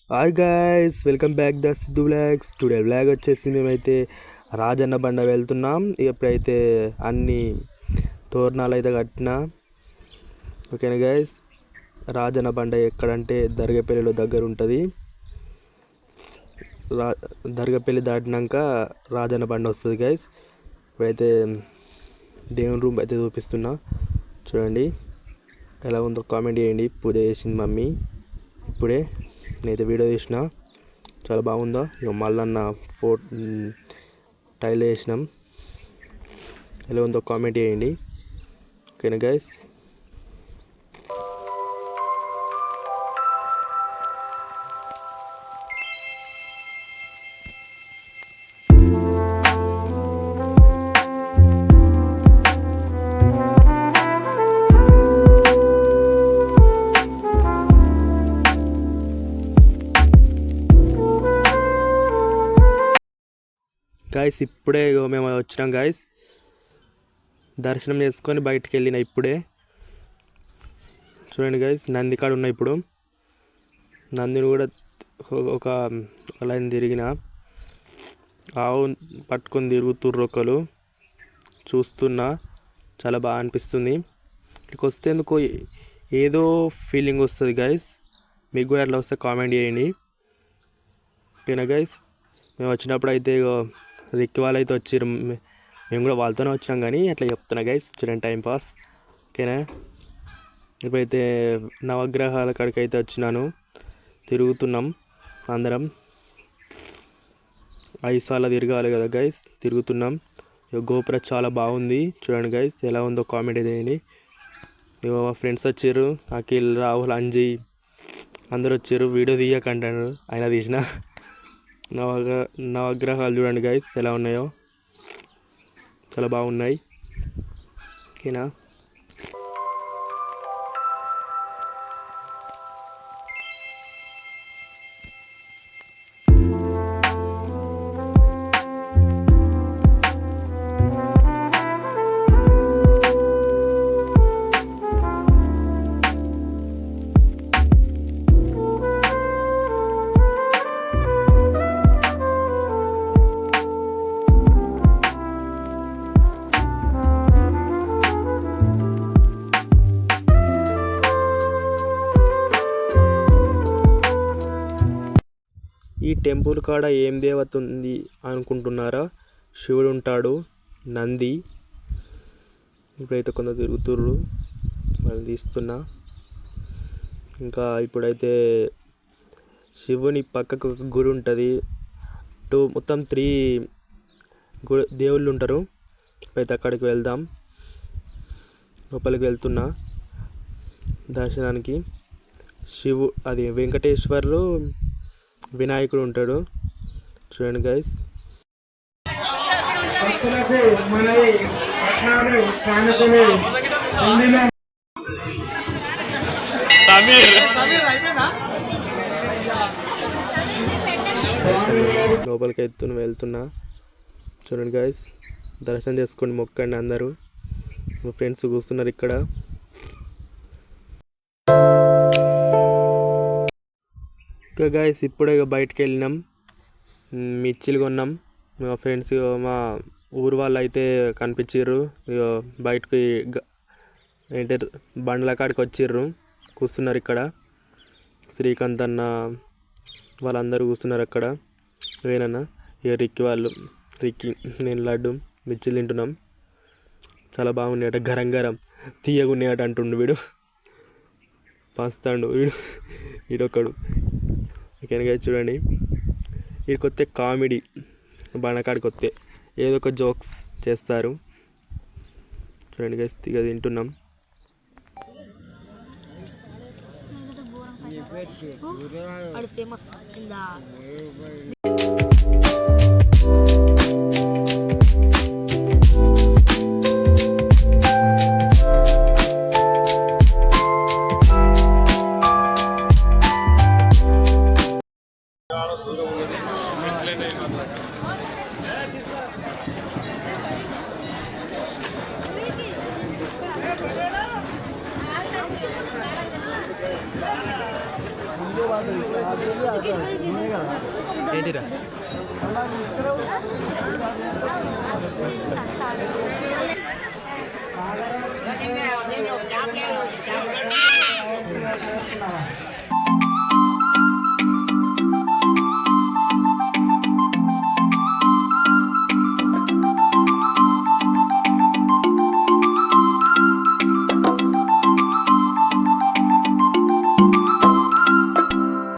Hi guys, welcome back the Siddhu vlogs. Today vlog వచ్చేసి మేమైతే రాజన్న బండ వెళ్తున్నాం. ఇప్పుడైతే అన్ని తోరణాలు అయితే కట్టినా. ఓకేనా గైస్, రాజన్న బండ ఎక్కడంటే దర్గపల్లిలో దగ్గర ఉంటుంది. దర్గపల్లి దాటినాక రాజన్న బండ వస్తుంది గైస్. ఇప్పుడైతే దేవుని రూమ్ అయితే చూపిస్తున్నా, చూడండి ఎలా ఉందో కామెంట్ చేయండి. పూజ చేసింది మమ్మీ ఇప్పుడే, నేనైతే వీడియో తీసిన, చాలా బాగుందో. ఇక మళ్ళన్న టైల్ వేసినాం, ఎలా ఉందో కామెంట్ చేయండి. ఓకేనా గైస్. గాయస్ ఇప్పుడే మేము వచ్చినాం గాయస్, దర్శనం చేసుకొని బయటికి వెళ్ళిన ఇప్పుడే. చూడండి గాయస్, నంది కాడ ఉన్నా. ఇప్పుడు నందిని కూడా ఒక లైన్ తిరిగిన, ఆవు పట్టుకొని తిరుగుతుర్రు ఒకరు, చూస్తున్నా, చాలా బాగా అనిపిస్తుంది. ఇక్కడికి వస్తే ఎందుకో ఏదో ఫీలింగ్ వస్తుంది గాయస్. మీకు కూడా అట్లా వస్తే కామెంట్ చేయండి. ఓకేనా గైస్. మేము వచ్చినప్పుడు అయితే రిక్కి వాళ్ళు అయితే వచ్చారు, మేము కూడా వాళ్ళతోనే వచ్చాం. కానీ అట్లా చెప్తున్నా గైస్, చూడండి టైం పాస్. ఓకేనా. ఇప్పుడైతే నవగ్రహాల కాడికి అయితే వచ్చినాను, తిరుగుతున్నాం అందరం. 5 సార్లు తిరగాలి కదా గైస్, తిరుగుతున్నాం. గోపురం చాలా బాగుంది, చూడండి గైస్ ఎలా ఉందో కామెంట్ చేయండి. మా ఫ్రెండ్స్ వచ్చారు, అఖిల్, రాహుల్, అంజీ అందరు వచ్చారు. వీడియో తీయకంటారు, అయినా తీసిన. నవగ్రహాలు చూడండి గైస్ ఎలా ఉన్నాయో, చాలా బాగున్నాయి. ఓకేనా. ఈ టెంపుల్ కాడ ఏం దేవత ఉంది అనుకుంటున్నారా? శివుడు ఉంటాడు, నంది. ఇప్పుడైతే కొందరు తిరుగుతుర్రు, వాళ్ళు తీస్తున్నా. ఇంకా ఇప్పుడైతే శివుని పక్కకు ఒక గుడి ఉంటుంది, మొత్తం 3 దేవుళ్ళు ఉంటారు. ఇప్పుడైతే అక్కడికి వెళ్దాం. లోపలికి వెళ్తున్నా దర్శనానికి. అది వెంకటేశ్వర్లు, వినాయకుడు ఉంటాడు, చూడండి గైస్. లోపలికి వెళ్తున్నా, చూడండి గైస్. దర్శనం చేసుకోండి, మొక్కండి అందరూ. మా ఫ్రెండ్స్ కూర్చున్నారు ఇక్కడ. ఇంకా గైస్ ఇప్పుడే బయటికి వెళ్ళినాం, మిర్చిలు కొన్నాం. మా ఫ్రెండ్స్, మా ఊరు వాళ్ళు అయితే కనిపించారు. బయటకి ఏంటి బండ్ల కాడికి వచ్చిర్రు, కూర్చున్నారు ఇక్కడ. శ్రీకాంత్ అన్న వాళ్ళందరూ కూర్చున్నారు అక్కడ. వేనన్నా ఇక రిక్కి, నేను లడ్డు, మిర్చిలు తింటున్నాం. చాలా బాగున్నాయట, గరం గరం తీయగున్నాయట అంటుండు వీడు, పంచుతాడు వీడొక్కడు. ఓకేనా చూడండి, వీడికి వస్తే కామెడీ, బండకాడికి వస్తే ఏదో ఒక జోక్స్ చేస్తారు. చూడండి గైస్, ఇక తింటున్నాం. ఏంటిరా